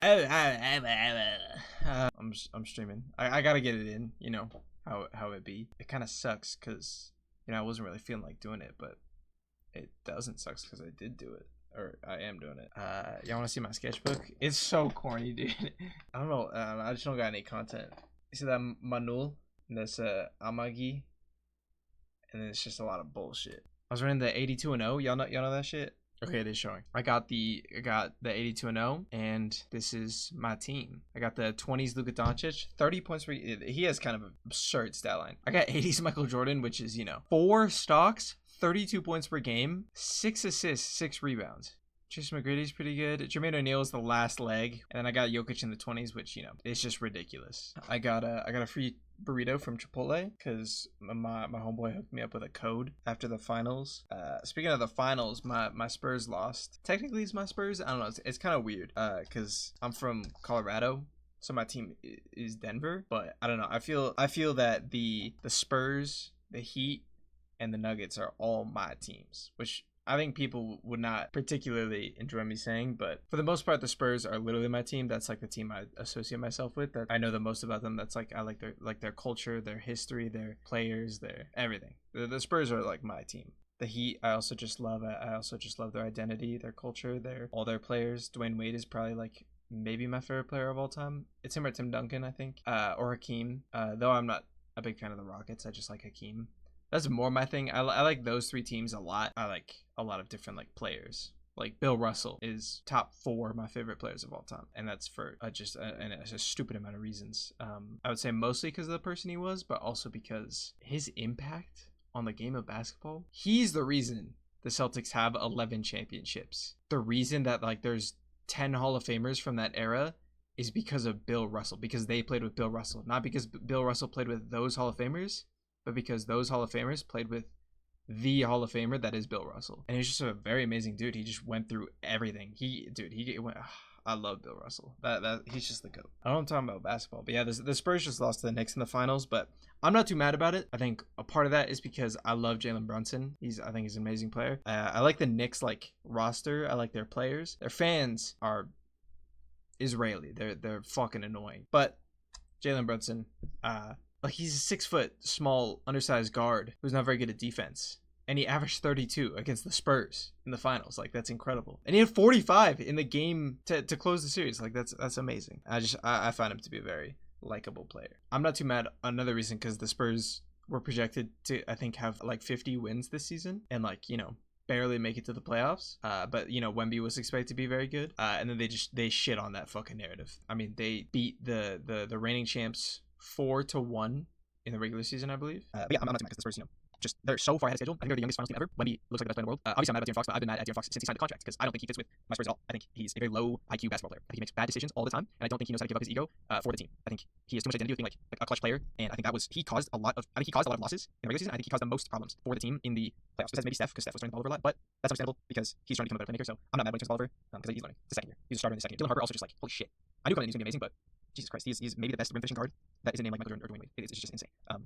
I'm streaming. I gotta get it in. You know how it be. It kind of sucks because I wasn't really feeling like doing it, but it doesn't suck because I did do it, or I am doing it. Y'all want to see my sketchbook? It's so corny, dude. I don't know. I just don't got any content. You see that Manul? And that's Amagi, and then it's just a lot of bullshit. I was running the 82 and 0. Y'all know that shit. Okay, it is showing. I got the 82 and 0, and this is my team. I got the 20s Luka Doncic, 30 points per. He has kind of an absurd stat line. I got 80s Michael Jordan, which is 4 stocks, 32 points per game, 6 assists, 6 rebounds. Jason McGrady's pretty good. Jermaine O'Neal is the last leg, and then I got Jokic in the 20s, which it's just ridiculous. I got a free burrito from Chipotle because my homeboy hooked me up with a code after the finals. Speaking of the finals, my Spurs lost. Technically, it's my Spurs. I don't know. It's kind of weird because I'm from Colorado. So my team is Denver, but I don't know. I feel that the Spurs, the Heat, and the Nuggets are all my teams, which I think people would not particularly enjoy me saying, but for the most part, the Spurs are literally my team. That's like the team I associate myself with. That I know the most about them. That's like I like their culture, their history, their players, their everything. The Spurs are like my team. The Heat, I also just love. I also just love their identity, their culture, all their players. Dwayne Wade is probably like maybe my favorite player of all time. It's him or Tim Duncan, I think, or Hakeem. Though I'm not a big fan of the Rockets, I just like Hakeem. That's more my thing. I like those 3 teams a lot. I like a lot of different like players. Like Bill Russell is top 4 my favorite players of all time, and that's for just a stupid amount of reasons. I would say mostly because of the person he was, but also because his impact on the game of basketball. He's the reason the Celtics have 11 championships. The reason that like there's 10 Hall of Famers from that era is because of Bill Russell, because they played with Bill Russell, not because Bill Russell played with those Hall of Famers, but because those Hall of Famers played with the Hall of Famer that is Bill Russell. And he's just a very amazing dude. He just went through everything. I love Bill Russell. That he's just the GOAT. I don't know what I'm talking about basketball, but yeah, the Spurs just lost to the Knicks in the finals, but I'm not too mad about it. I think a part of that is because I love Jalen Brunson. I think he's an amazing player. I like the Knicks like roster. I like their players. Their fans are Israeli. They're fucking annoying. But Jalen Brunson, like he's a 6 foot small undersized guard who's not very good at defense, and he averaged 32 against the Spurs in the finals. Like that's incredible. And he had 45 in the game to close the series. Like that's amazing. I find him to be a very likable player. I'm not too mad. Another reason because the Spurs were projected to I think have like 50 wins this season and like barely make it to the playoffs. But Wemby was expected to be very good. And then they shit on that fucking narrative. I mean, they beat the reigning champs 4-1 in the regular season, I believe. But yeah, I'm not too mad because the Spurs, just they're so far ahead of schedule. I think they're the youngest finals team ever. Wemby looks like the best player in the world. Obviously, I'm mad about De'Aaron Fox, but I've been mad at De'Aaron Fox since he signed the contract because I don't think he fits with my Spurs at all. I think he's a very low IQ basketball player. I think he makes bad decisions all the time, and I don't think he knows how to give up his ego for the team. I think he has too much identity with being like a clutch player, and I think he caused a lot of losses in the regular season. I think he caused the most problems for the team in the playoffs. Besides maybe Steph, because Steph was turning the ball over a lot, but that's understandable because he's trying to become a better playmaker. So I'm not mad when he turns the ball over because he's learning. It's the second year. He's a starter in the second year. Dylan Harper also just like holy shit. I knew he's gonna be amazing, but Jesus Christ, he's maybe the best rim fishing guard that isn't named like Michael Jordan or Dwayne Wade. It's just insane. So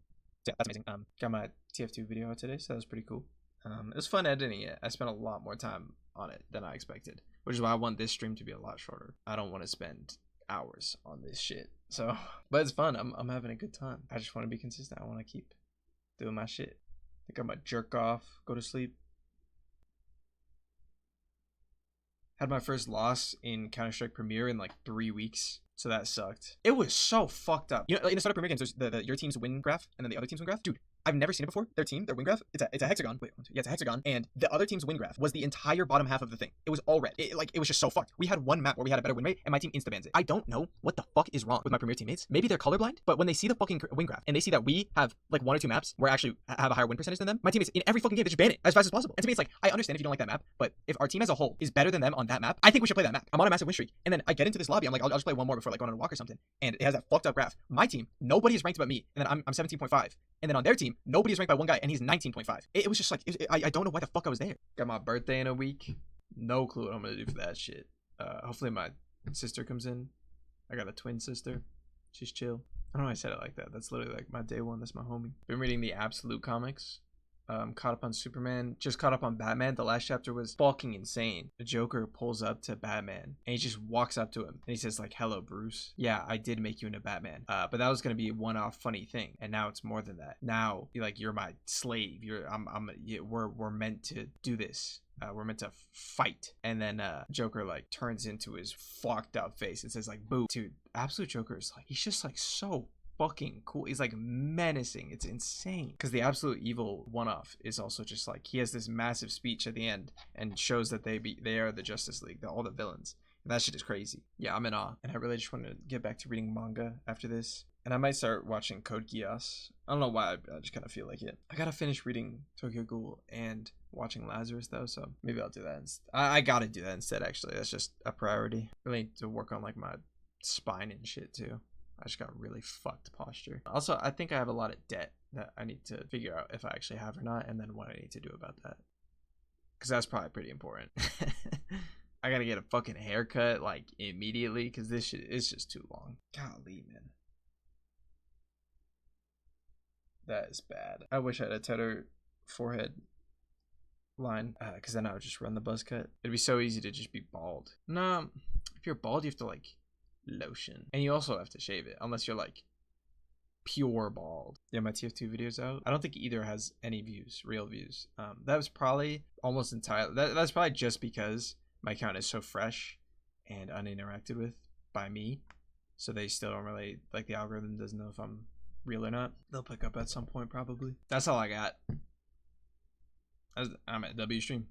yeah, that's amazing. Got my TF2 video out today, so that was pretty cool. It was fun editing it. I spent a lot more time on it than I expected, which is why I want this stream to be a lot shorter. I don't want to spend hours on this shit. So, but it's fun. I'm having a good time. I just want to be consistent. I want to keep doing my shit. I think I'm gonna jerk off, go to sleep. Had my first loss in Counter-Strike Premier in like 3 weeks. So that sucked. It was so fucked up. In the startup Premier games, there's your team's win graph and then the other team's win graph. Dude, I've never seen it before. Their win graph, it's a hexagon. It's a hexagon, and the other team's win graph was the entire bottom half of the thing. It was all red. It was just so fucked. We had one map where we had a better win rate, and my team insta-bans it. I don't know what the fuck is wrong with my Premier teammates. Maybe they're colorblind, but when they see the fucking win graph and they see that we have like 1 or 2 maps where I actually have a higher win percentage than them, my teammates in every fucking game they just ban it as fast as possible. And to me, it's like I understand if you don't like that map, but if our team as a whole is better than them on that map, I think we should play that map. I'm on a massive win streak, and then I get into this lobby. I'm like, I'll just play one more before like going on a walk or something, and it has that fucked up graph. My team, nobody is ranked but me, and then I'm 17.5. And then on their team, nobody is ranked by one guy, and he's 19.5. It was just like, I don't know why the fuck I was there. Got my birthday in a week. No clue what I'm gonna do for that shit. Hopefully my sister comes in. I got a twin sister. She's chill. I don't know why I said it like that. That's literally like my day one. That's my homie. Been reading the Absolute comics. caught up on Superman, just caught up on Batman. The last chapter was fucking insane. The Joker pulls up to Batman and he just walks up to him and he says like, "Hello, Bruce. Yeah, I did make you into Batman. But that was gonna be a one-off funny thing, and now it's more than that. Now, you're my slave. We're meant to do this. We're meant to fight." And then Joker like turns into his fucked up face and says like, "Boo." Dude, Absolute Joker is like, he's just like so fucking cool. He's like menacing. It's insane. Because the Absolute Evil one-off is also just like, he has this massive speech at the end and shows that they are the Justice League, all the villains. And that shit is crazy. Yeah, I'm in awe. And I really just want to get back to reading manga after this. And I might start watching Code Geass. I don't know why, I just kind of feel like it. I gotta finish reading Tokyo Ghoul and watching Lazarus though, so maybe I'll do that instead. I gotta do that instead, actually. That's just a priority. Really need to work on like my spine and shit too. I just got really fucked posture. Also, I think I have a lot of debt that I need to figure out if I actually have or not, and then what I need to do about that. Because that's probably pretty important. I gotta get a fucking haircut like immediately because this shit is just too long. Golly, man. That is bad. I wish I had a tighter forehead line because then I would just run the buzz cut. It'd be so easy to just be bald. No, if you're bald, you have to like lotion, and you also have to shave it unless you're like pure bald. Yeah, my TF2 video's out. I don't think either has any views, real views. That was probably almost entirely that's probably just because my account is so fresh and uninteracted with by me, so they still don't really like, the algorithm doesn't know if I'm real or not. They'll pick up at some point probably. That's all I got. I'm at W stream.